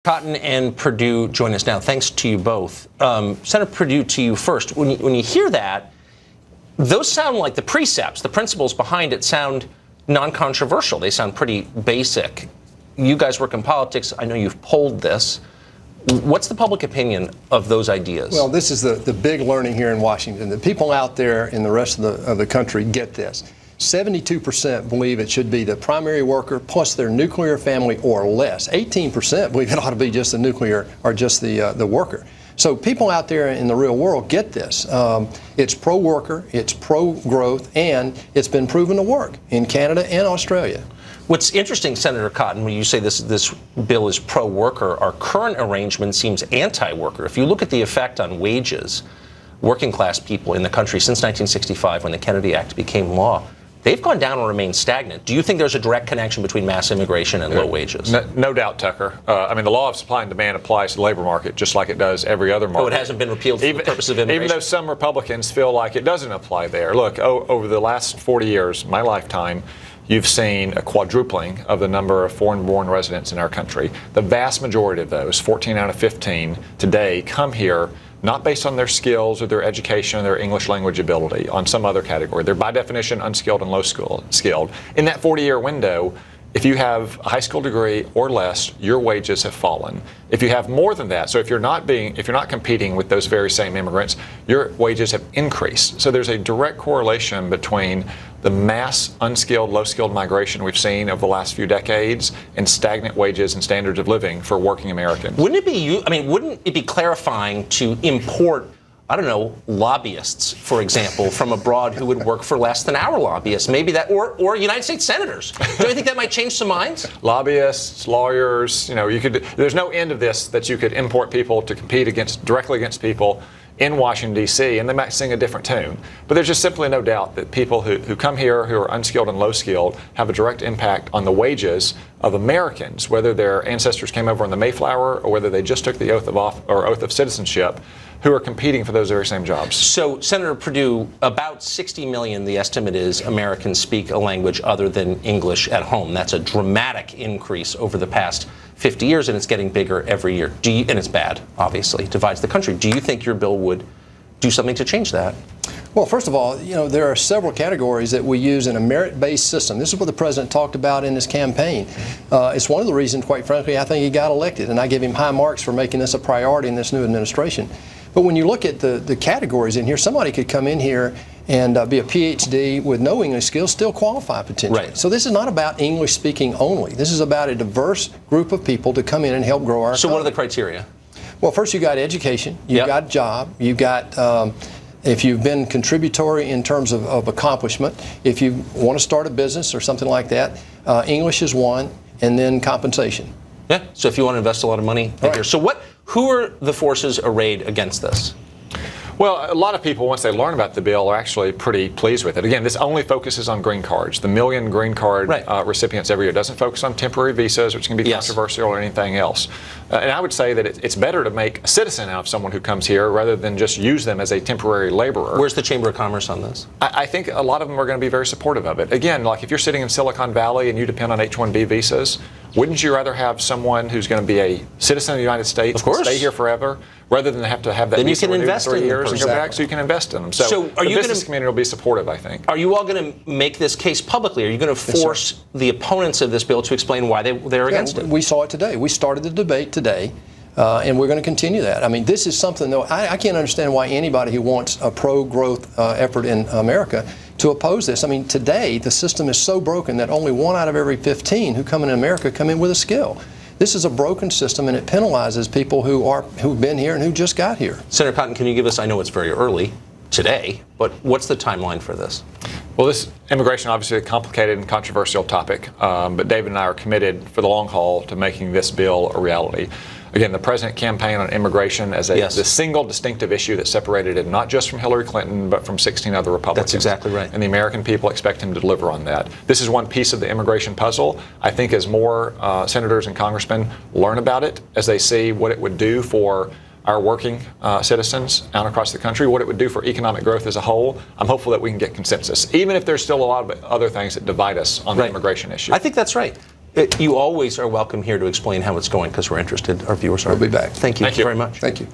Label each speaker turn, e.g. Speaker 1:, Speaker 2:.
Speaker 1: Cotton and Perdue join us now. Thanks to you both. Senator Perdue, to you first. When you hear that, those sound like the precepts, the principles behind it sound non-controversial. They sound pretty basic. You guys work in politics. I know you've polled this. What's the public opinion of those ideas?
Speaker 2: Well, this is the big learning here in Washington. The people out there in the rest of the country get this. 72% believe it should be the primary worker plus their nuclear family or less. 18% believe it ought to be just the nuclear or just the worker. So people out there in the real world get this. It's pro-worker, it's pro-growth, and it's been proven to work in Canada and Australia.
Speaker 1: What's interesting, Senator Cotton, when you say this bill is pro-worker, our current arrangement seems anti-worker. If you look at the effect on wages, working class people in the country since 1965 when the Kennedy Act became law, they've gone down or remained stagnant. Do you think there's a direct connection between mass immigration and low wages?
Speaker 3: No doubt, Tucker. I mean, the law of supply and demand applies to the labor market just like it does every other market.
Speaker 1: Oh, it hasn't been repealed for the purpose of immigration?
Speaker 3: Even though some Republicans feel like it doesn't apply there. Look, over the last 40 years, my lifetime, you've seen a quadrupling of the number of foreign-born residents in our country. The vast majority of those, 14 out of 15 today, come here not based on their skills or their education or their English language ability, on some other category. They're by definition unskilled and low skilled. In that 40-year window, if you have a high school degree or less, your wages have fallen. If you have more than that, so if you're not competing with those very same immigrants, your wages have increased. So there's a direct correlation between the mass unskilled, low-skilled migration we've seen over the last few decades and stagnant wages and standards of living for working Americans.
Speaker 1: Wouldn't it be clarifying to import, I don't know, lobbyists, for example, from abroad who would work for less than our lobbyists? Maybe that, or United States senators. Do you think that might change some minds?
Speaker 3: Lobbyists, lawyers, there's no end of this that you could import people to compete directly against people in Washington, D.C., and they might sing a different tune. But there's just simply no doubt that people who come here who are unskilled and low-skilled have a direct impact on the wages of Americans, whether their ancestors came over on the Mayflower or whether they just took the oath of citizenship, who are competing for those very same jobs.
Speaker 1: So, Senator Perdue, about 60 million, the estimate is, Americans speak a language other than English at home. That's a dramatic increase over the past 50 years, and it's getting bigger every year. And it's bad, obviously, divides the country. Do you think your bill would do something to change that?
Speaker 2: Well, first of all, there are several categories that we use in a merit-based system. This is what the president talked about in his campaign. It's one of the reasons, quite frankly, I think he got elected, and I give him high marks for making this a priority in this new administration. But when you look at the categories in here, somebody could come in here and be a PhD with no English skills, still qualify potentially.
Speaker 1: Right.
Speaker 2: So this is not about English speaking only. This is about a diverse group of people to come in and help grow our
Speaker 1: So
Speaker 2: economy.
Speaker 1: what are the criteria?
Speaker 2: Well, first you got education, you got a job, you got if you've been contributory in terms of accomplishment, if you want to start a business or something like that, English is one, and then compensation.
Speaker 1: Yeah, so if you want to invest a lot of money here. So who are the forces arrayed against this?
Speaker 3: Well, a lot of people, once they learn about the bill, are actually pretty pleased with it. Again, this only focuses on green cards. The million green card recipients every year doesn't focus on temporary visas, which can be controversial, or anything else. And I would say that it's better to make a citizen out of someone who comes here rather than just use them as a temporary laborer.
Speaker 1: Where's the Chamber of Commerce on this?
Speaker 3: I think a lot of them are going to be very supportive of it. Again, like if you're sitting in Silicon Valley and you depend on H-1B visas, wouldn't you rather have someone who's going to be a citizen of the United States and stay here forever, rather than have to have that
Speaker 1: then
Speaker 3: visa renewed in 3 years and go back,
Speaker 1: exactly.
Speaker 3: so you can invest in them. So the business community will be supportive, I think.
Speaker 1: Are you all going to make this case publicly? Are you going to force the opponents of this bill to explain why they're against it?
Speaker 2: We saw it today. We started the debate today. And we're going to continue that. I mean, this is something, though, I can't understand why anybody who wants a pro-growth effort in America to oppose this. I mean, today, the system is so broken that only 1 out of every 15 who come in America come in with a skill. This is a broken system, and it penalizes people who've been here and who just got here.
Speaker 1: Senator Cotton, can you give us, I know it's very early today, but what's the timeline for this?
Speaker 3: Well, this immigration obviously a complicated and controversial topic, but David and I are committed for the long haul to making this bill a reality. Again, the president campaigned on immigration as the single distinctive issue that separated it not just from Hillary Clinton, but from 16 other Republicans.
Speaker 1: That's exactly right.
Speaker 3: And the American people expect him to deliver on that. This is one piece of the immigration puzzle. I think as more senators and congressmen learn about it, as they see what it would do for our working citizens out across the country, what it would do for economic growth as a whole, I'm hopeful that we can get consensus, even if there's still a lot of other things that divide us on the immigration issue.
Speaker 1: I think that's right. You always are welcome here to explain how it's going because we're interested. Our viewers are.
Speaker 2: I'll be back.
Speaker 1: Thank you
Speaker 3: Thank you.
Speaker 1: very much.
Speaker 2: Thank you.